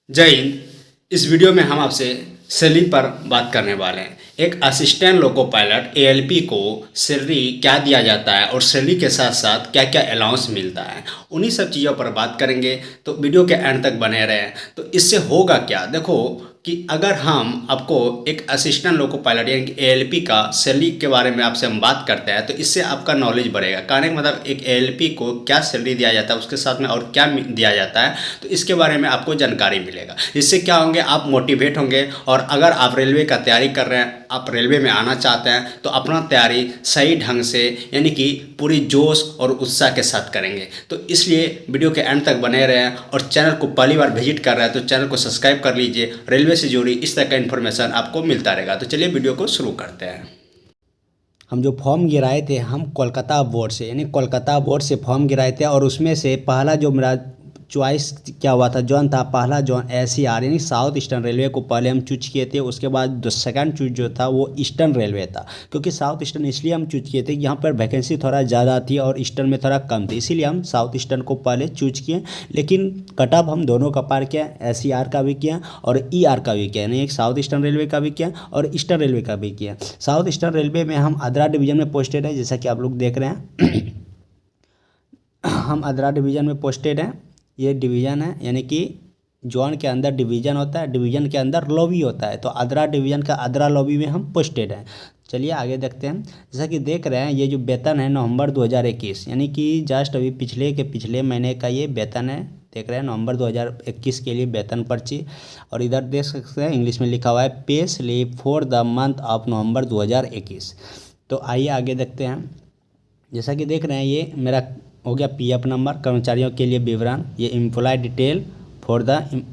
जय हिंद। इस वीडियो में हम आपसे सैलरी पर बात करने वाले हैं। एक असिस्टेंट लोको पायलट एएलपी को सैलरी क्या दिया जाता है और सैलरी के साथ साथ क्या क्या अलाउंस मिलता है, उन्हीं सब चीज़ों पर बात करेंगे। तो वीडियो के एंड तक बने रहें। तो इससे होगा क्या, देखो कि अगर हम आपको एक असिस्टेंट लोको पायलट यानी कि एएलपी का सैलरी के बारे में आपसे हम बात करते हैं तो इससे आपका नॉलेज बढ़ेगा। कहने का मतलब एक एएलपी को क्या सैलरी दिया जाता है, उसके साथ में और क्या दिया जाता है, तो इसके बारे में आपको जानकारी मिलेगा। इससे क्या होंगे, आप मोटिवेट होंगे। और अगर आप रेलवे का तैयारी कर रहे हैं, आप रेलवे में आना चाहते हैं, तो अपना तैयारी सही ढंग से यानी कि पूरी जोश और उत्साह के साथ करेंगे। तो इसलिए वीडियो के एंड तक बने रहें और चैनल को पहली बार विजिट कर रहे हैं तो चैनल को सब्सक्राइब कर लीजिए। रेलवे से जुड़ी इस तरह का इन्फॉर्मेशन आपको मिलता रहेगा। तो चलिए वीडियो को शुरू करते हैं। हम जो फॉर्म गिराए थे हम कोलकाता बोर्ड से यानी कोलकाता बोर्ड से फॉर्म गिराए थे और उसमें से पहला जो मेरा चॉइस क्या हुआ था, जोन था पहला जोन एसईआर यानी साउथ ईस्टर्न रेलवे को पहले हम चूज किए थे। उसके बाद जो सेकंड चूज जो था वो ईस्टर्न रेलवे था, क्योंकि साउथ ईस्टर्न इसलिए हम चूज किए थे कि यहाँ पर वैकेंसी थोड़ा ज़्यादा थी और ईस्टर्न में थोड़ा कम थी, इसीलिए हम साउथ ईस्टर्न को पहले चूज किए। लेकिन कट ऑफ हम दोनों का पार किया, एसईआर का भी किया और ईआर का भी किया, यानी एक साउथ ईस्टर्न रेलवे का भी किया और ईस्टर्न रेलवे का भी किया। साउथ ईस्टर्न रेलवे में हम आद्रा डिवीजन में पोस्टेड है, जैसा कि आप लोग देख रहे हैं। हम आद्रा डिवीजन में पोस्टेड हैं। ये डिवीज़न है, यानी कि जोन के अंदर डिवीज़न होता है, डिवीज़न के अंदर लॉबी होता है। तो आद्रा डिवीज़न का आद्रा लॉबी में हम पोस्टेड हैं। चलिए आगे देखते हैं। जैसा कि देख रहे हैं ये जो वेतन है नवंबर 2021 यानी कि जस्ट अभी पिछले महीने का ये वेतन है। देख रहे हैं नवंबर 2021 के लिए वेतन पर्ची। और इधर देख सकते हैं इंग्लिश में लिखा हुआ है pay slip for the month of November 2021। तो आइए आगे देखते हैं। जैसा कि देख रहे हैं ये मेरा हो गया पीएफ नंबर, कर्मचारियों के लिए विवरण, ये employ detail for the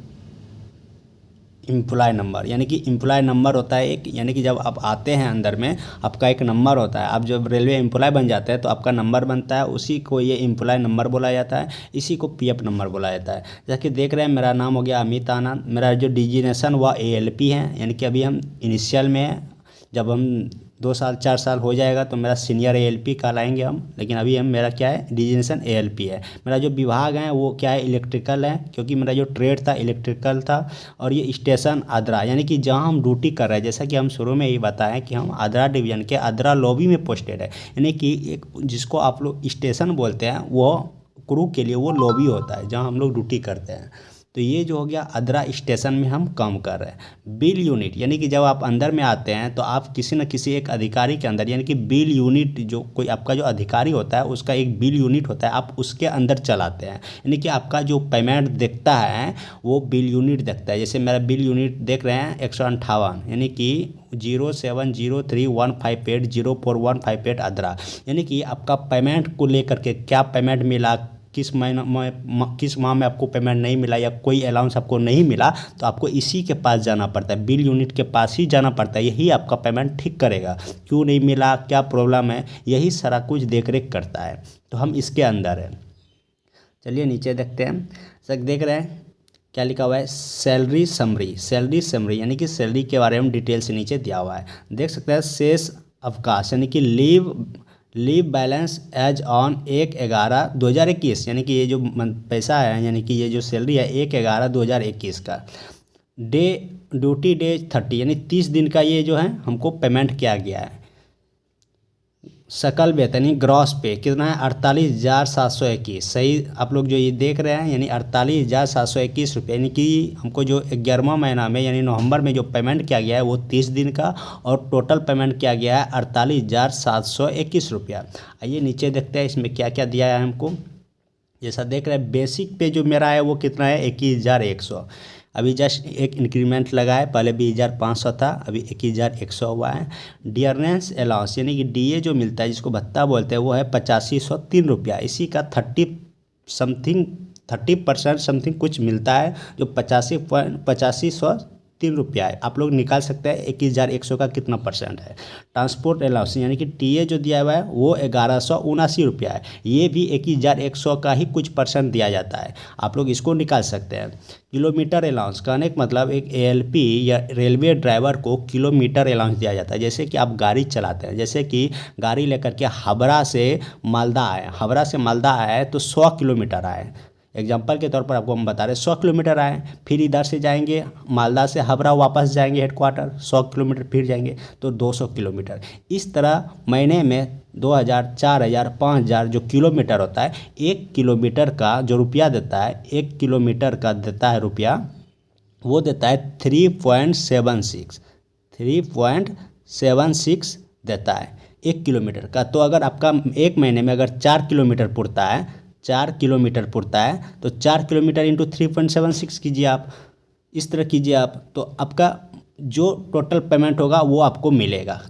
employ number, यानी कि एम्प्लॉय नंबर होता है एक, यानी कि जब आप आते हैं अंदर में आपका एक नंबर होता है। आप जब रेलवे एम्प्लॉय बन जाते हैं तो आपका नंबर बनता है, उसी को ये एम्प्लॉय नंबर बोला जाता है, इसी को पीएफ नंबर बोला जाता है। जैसा कि देख रहे हैं मेरा नाम हो गया अमित आनंद, मेरा जो डिजिग्नेशन हुआ एएलपी है, यानी कि अभी हम इनिशियल में है। जब हम 2 साल 4 साल हो जाएगा तो मेरा सीनियर एएलपी कहलाएंगे हम, लेकिन अभी हम मेरा क्या है डिजिग्नेशन एएलपी है। मेरा जो विभाग है वो क्या है इलेक्ट्रिकल है, क्योंकि मेरा जो ट्रेड था इलेक्ट्रिकल था। और ये स्टेशन आद्रा यानी कि जहाँ हम ड्यूटी कर रहे हैं, जैसा कि हम शुरू में ही बताएं कि हम आद्रा डिवीजन के आद्रा लॉबी में पोस्टेड है, यानी कि एक जिसको आप लोग स्टेशन बोलते हैं वो क्रू के लिए वो लॉबी होता है जहाँ हम लोग ड्यूटी करते हैं। तो ये जो हो गया आद्रा स्टेशन में हम काम कर रहे हैं। बिल यूनिट यानी कि जब आप अंदर में आते हैं तो आप किसी न किसी एक अधिकारी के अंदर, यानी कि बिल यूनिट जो कोई आपका जो अधिकारी होता है उसका एक बिल यूनिट होता है, आप उसके अंदर चलाते हैं। यानी कि आपका जो पेमेंट देखता है वो बिल यूनिट देखता है। जैसे मेरा बिल यूनिट देख रहे हैं 158 यानी कि 070315804158 आद्रा, यानी कि आपका पेमेंट को लेकर के क्या पेमेंट मिला, किस महीना में किस माह में आपको पेमेंट नहीं मिला या कोई अलाउंस आपको नहीं मिला, तो आपको इसी के पास जाना पड़ता है, बिल यूनिट के पास ही जाना पड़ता है। यही आपका पेमेंट ठीक करेगा, क्यों नहीं मिला, क्या प्रॉब्लम है, यही सारा कुछ देख रेख करता है। तो हम इसके अंदर हैं। चलिए नीचे देखते हैं। सर देख रहे हैं क्या लिखा हुआ है, सैलरी समरी यानी कि सैलरी के बारे में डिटेल से नीचे दिया हुआ है। देख सकते हैं शेष अवकाश यानी कि लीव बैलेंस एज ऑन 1/11/2021, यानी कि ये जो पैसा है यानी कि ये जो सैलरी है 1/11/2021 का। ड्यूटी डे 30 यानी 30 दिन का ये जो है हमको पेमेंट किया गया है। सकल वेतन ग्रॉस पे कितना है 48,721। सही आप लोग जो ये देख रहे हैं यानी 48,721 रुपये, यानी कि हमको जो 11वां महीना में यानी नवंबर में जो पेमेंट किया गया है वो 30 दिन का और टोटल पेमेंट किया गया है 48,721 रुपया। आइए नीचे देखते हैं इसमें क्या क्या दिया है हमको। जैसा देख रहे हैं बेसिक पे जो मेरा है वो कितना है 21,100। अभी जस्ट एक इंक्रीमेंट लगा है, पहले 20,500 था, अभी 21,100 हुआ है। डियरनेस अलाउंस यानी कि डीए जो मिलता है जिसको भत्ता बोलते हैं वो है 8503 रुपया। इसी का 30% समथिंग कुछ मिलता है जो 8503 रुपया है। आप लोग निकाल सकते हैं 21,100 का कितना परसेंट है। ट्रांसपोर्ट अलाउंस यानी कि टीए जो दिया हुआ है वो 1,179 रुपया है। ये भी 21,100 का ही कुछ परसेंट दिया जाता है, आप लोग इसको निकाल सकते हैं। किलोमीटर अलाउंस कहने का मतलब एक एएलपी या रेलवे ड्राइवर को किलोमीटर अलाउंस दिया जाता है। जैसे कि आप गाड़ी चलाते हैं, जैसे कि गाड़ी लेकर के हावड़ा से मालदा आए तो 100 किलोमीटर आए, एग्जाम्पल के तौर पर आपको हम बता रहे हैं 100 किलोमीटर आए, फिर इधर से जाएंगे मालदा से हावड़ा वापस जाएंगे हेडक्वार्टर, 100 किलोमीटर फिर जाएंगे तो 200 किलोमीटर। इस तरह महीने में 2000, 4000, 5000 जो किलोमीटर होता है, 1 किलोमीटर का जो रुपया देता है, 1 किलोमीटर का देता है रुपया, वो देता है 3.76 देता है 1 किलोमीटर का। तो अगर आपका एक महीने में अगर 4 किलोमीटर पुरता है, 4 किलोमीटर पुरता है तो 4 किलोमीटर इंटू 3.76 कीजिए आप, इस तरह कीजिए आप, तो आपका जो टोटल पेमेंट होगा वो आपको मिलेगा।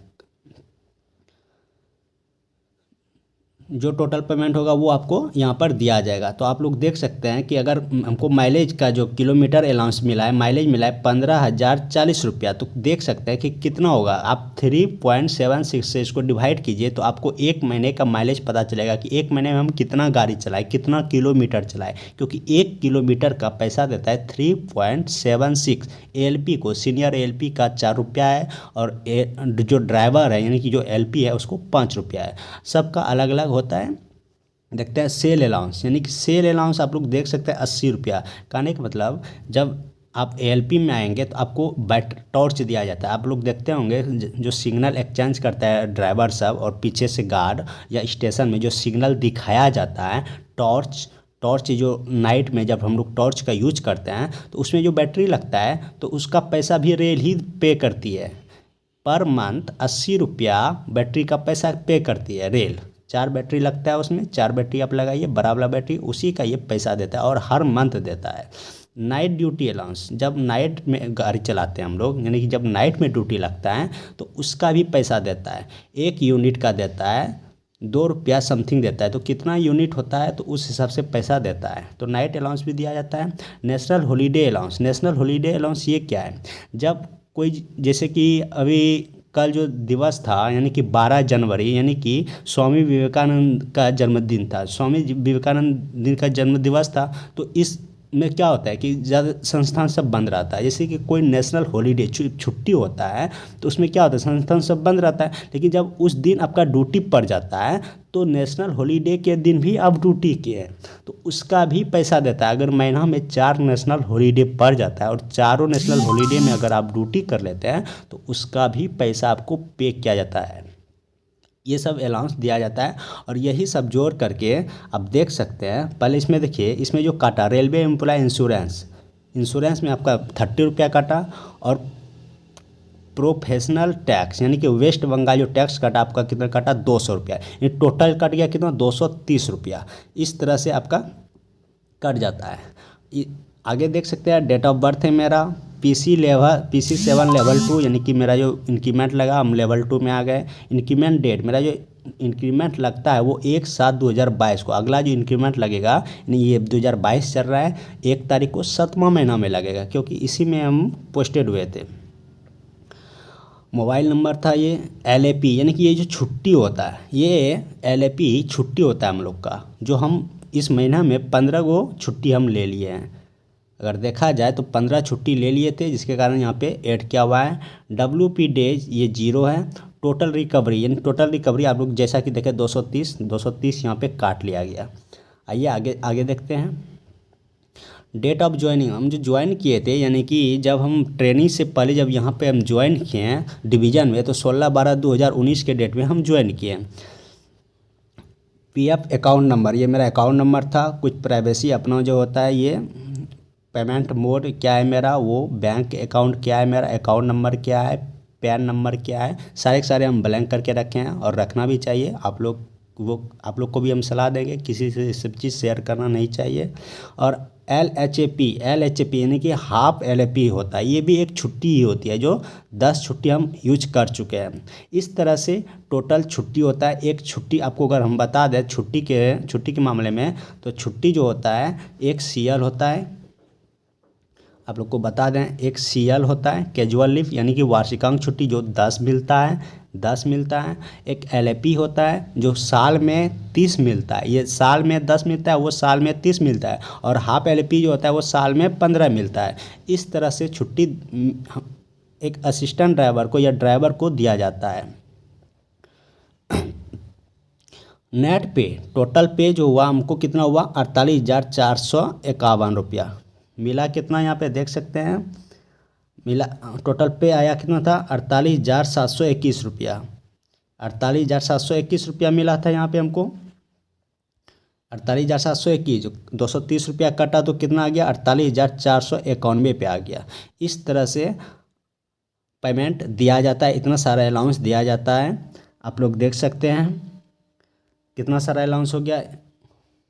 जो टोटल पेमेंट होगा वो आपको यहाँ पर दिया जाएगा। तो आप लोग देख सकते हैं कि अगर हमको माइलेज का जो किलोमीटर अलाउंस मिला है, माइलेज मिला है 15,040 रुपया, तो देख सकते हैं कि कितना होगा। आप 3.76 से इसको डिवाइड कीजिए तो आपको एक महीने का माइलेज पता चलेगा कि एक महीने में हम कितना गाड़ी चलाए, कितना किलोमीटर चलाए, क्योंकि 1 किलोमीटर का पैसा देता है 3.76। एलपी को, सीनियर एलपी का 4 रुपया है, और जो ड्राइवर है यानी कि जो एलपी है उसको 5 रुपया है। सबका अलग अलग होता है। देखते हैं सेल अलाउंस, यानी कि सेल अलाउंस आप लोग देख सकते हैं 80 रुपया। कहने का मतलब जब आप एएलपी में आएंगे तो आपको टॉर्च दिया जाता है। आप लोग देखते होंगे जो सिग्नल एक्सचेंज करता है ड्राइवर सब, और पीछे से गार्ड या स्टेशन में जो सिग्नल दिखाया जाता है, टॉर्च जो नाइट में जब हम लोग टॉर्च का यूज करते हैं तो उसमें जो बैटरी लगता है तो उसका पैसा भी रेल ही पे करती है। पर मंथ 80 रुपया बैटरी का पैसा पे करती है रेल। 4 बैटरी लगता है उसमें, 4 बैटरी आप लगाइए, बड़ा वाला बैटरी, उसी का ये पैसा देता है और हर मंथ देता है। नाइट ड्यूटी अलाउंस, जब नाइट में गाड़ी चलाते हैं हम लोग, यानी कि जब नाइट में ड्यूटी लगता है तो उसका भी पैसा देता है। 1 यूनिट का देता है 2 रुपया समथिंग देता है, तो कितना यूनिट होता है तो उस हिसाब से पैसा देता है। तो नाइट अलाउंस भी दिया जाता है। National holiday allowance, national holiday allowance ये क्या है, जब कोई, जैसे कि अभी कल जो दिवस था यानी कि 12 जनवरी, यानी कि स्वामी विवेकानंद का जन्मदिन था, स्वामी विवेकानंद दिन का जन्म दिवस था, तो इस में क्या होता है कि ज़्यादा संस्थान सब बंद रहता है। जैसे कि कोई नेशनल हॉलीडे छुट्टी होता है तो उसमें क्या होता है, संस्थान सब बंद रहता है, लेकिन जब उस दिन आपका ड्यूटी पड़ जाता है तो नेशनल हॉलीडे के दिन भी आप ड्यूटी किए तो उसका भी पैसा देता है। अगर महीना में 4 नेशनल हॉलीडे पड़ जाता है और चारों नेशनल हॉलीडे में अगर आप ड्यूटी कर लेते हैं तो उसका भी पैसा आपको पे किया जाता है। ये सब अलाउंस दिया जाता है, और यही सब जोड़ करके आप देख सकते हैं। पहले इसमें देखिए, इसमें जो काटा रेलवे एम्प्लॉय इंश्योरेंस में आपका 30 रुपया काटा, और प्रोफेशनल टैक्स यानी कि वेस्ट बंगाल जो टैक्स काटा आपका कितना काटा 200 रुपया, ये टोटल कट गया कितना 230 रुपया। इस तरह से आपका कट जाता है। आगे देख सकते हैं डेट ऑफ बर्थ है मेरा PC7 लेवल 2, यानी कि मेरा जो इंक्रीमेंट लगा हम लेवल 2 में आ गए। इंक्रीमेंट डेट, मेरा जो इंक्रीमेंट लगता है वो 1/7/2022 को, अगला जो इंक्रीमेंट लगेगा यानी ये 2022 चल रहा है, 1 तारीख को 7वां महीना में लगेगा, क्योंकि इसी में हम पोस्टेड हुए थे। मोबाइल नंबर था ये। LAP यानी कि ये जो छुट्टी होता है, ये LAP छुट्टी होता है हम लोग का, जो हम इस महीना में 15 गो छुट्टी हम ले लिए हैं। अगर देखा जाए तो 15 छुट्टी ले लिए थे, जिसके कारण यहाँ पे ऐड किया हुआ है। WP डेज ये 0 है। टोटल रिकवरी, यानी टोटल रिकवरी आप लोग जैसा कि देखें 230 यहाँ पे काट लिया गया। आइए आगे देखते हैं। डेट ऑफ ज्वाइनिंग, हम जो ज्वाइन किए थे, यानी कि जब हम ट्रेनिंग से पहले जब यहाँ पे हम ज्वाइन किए हैं डिवीज़न में, तो 16/12/2019 के डेट में हम ज्वाइन किए। PF अकाउंट नंबर, ये मेरा अकाउंट नंबर था। कुछ प्राइवेसी अपना जो होता है, ये पेमेंट मोड क्या है मेरा, वो बैंक अकाउंट क्या है मेरा, अकाउंट नंबर क्या है, पैन नंबर क्या है, सारे के सारे हम ब्लैंक करके रखे हैं, और रखना भी चाहिए। आप लोग को भी हम सलाह देंगे, किसी से सब चीज़ शेयर करना नहीं चाहिए। और LHAP यानी कि हाफ LAP होता है, ये भी एक छुट्टी ही होती है, जो 10 छुट्टी हम यूज कर चुके हैं। इस तरह से टोटल छुट्टी होता है। एक छुट्टी आपको अगर हम बता दें छुट्टी के मामले में, तो छुट्टी जो होता है एक CL होता है, आप लोग को बता दें, एक CL होता है कैजुअल लीव यानी कि वार्षिकांक छुट्टी जो 10 मिलता है। एक LAP होता है जो साल में 30 मिलता है, ये साल में 10 मिलता है, वो साल में 30 मिलता है। और हाफ LAP जो होता है वो साल में 15 मिलता है। इस तरह से छुट्टी एक असिस्टेंट ड्राइवर को या ड्राइवर को दिया जाता है। नेट पे टोटल पे जो हुआ हमको कितना हुआ 48,451 रुपया मिला। कितना यहाँ पे देख सकते हैं मिला, टोटल पे आया कितना था 48,721 रुपया। 48,721 रुपया मिला था यहाँ पे हमको। 48,721 230 रुपया कटा तो कितना आ गया 48,491 पे आ गया। इस तरह से पेमेंट दिया जाता है, इतना सारा अलाउंस दिया जाता है। आप लोग देख सकते हैं कितना सारा अलाउंस हो गया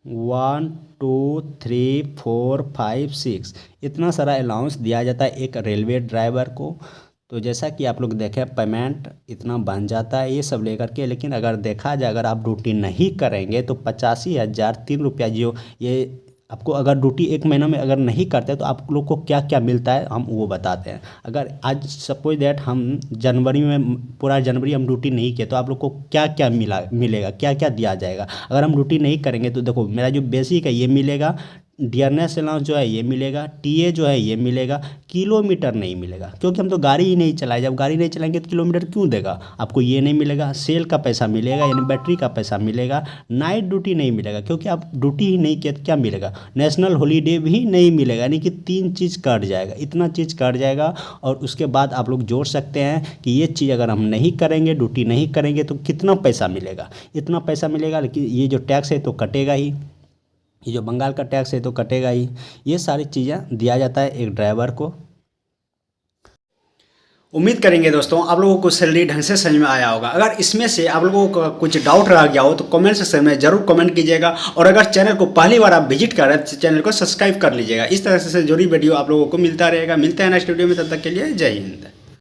1 2 3 4 5 6, इतना सारा अलाउंस दिया जाता है एक रेलवे ड्राइवर को। तो जैसा कि आप लोग देखें पेमेंट इतना बन जाता है ये सब लेकर के। लेकिन अगर देखा जाए अगर आप ड्यूटी नहीं करेंगे तो 85,003 रुपया जो ये आपको अगर ड्यूटी एक महीना में अगर नहीं करते तो आप लोग को क्या क्या मिलता है हम वो बताते हैं। अगर आज सपोज दैट हम जनवरी में पूरा जनवरी हम ड्यूटी नहीं किए तो आप लोग को क्या क्या मिलेगा, क्या क्या दिया जाएगा। अगर हम ड्यूटी नहीं करेंगे तो देखो मेरा जो बेसिक है ये मिलेगा, डियरनेस अलाउंस जो है ये मिलेगा, टीए जो है ये मिलेगा, किलोमीटर नहीं मिलेगा क्योंकि हम तो गाड़ी ही नहीं चलाए। जब गाड़ी नहीं चलाएंगे तो किलोमीटर क्यों देगा आपको, ये नहीं मिलेगा। सेल का पैसा मिलेगा यानी बैटरी का पैसा मिलेगा। नाइट ड्यूटी नहीं मिलेगा क्योंकि आप ड्यूटी ही नहीं किए तो क्या मिलेगा। नेशनल हॉलीडे भी नहीं मिलेगा यानी कि 3 चीज़ कट जाएगा, इतना चीज़ कट जाएगा। और उसके बाद आप लोग जोड़ सकते हैं कि ये चीज़ अगर हम नहीं करेंगे ड्यूटी नहीं करेंगे तो कितना पैसा मिलेगा, इतना पैसा मिलेगा। लेकिन ये जो टैक्स है तो कटेगा ही, ये जो बंगाल का टैक्स है तो कटेगा ही। ये सारी चीज़ें दिया जाता है एक ड्राइवर को। उम्मीद करेंगे दोस्तों आप लोगों को सैलरी ढंग से समझ में आया होगा। अगर इसमें से आप लोगों को कुछ डाउट रह गया हो तो कमेंट सेक्शन में जरूर कमेंट कीजिएगा। और अगर चैनल को पहली बार आप विजिट कर रहे हैं तो चैनल को सब्सक्राइब कर लीजिएगा। इस तरह से जरूरी वीडियो आप लोगों को मिलता रहेगा। मिलते हैं नेक्स्ट वीडियो में, तब तक के लिए जय हिंद।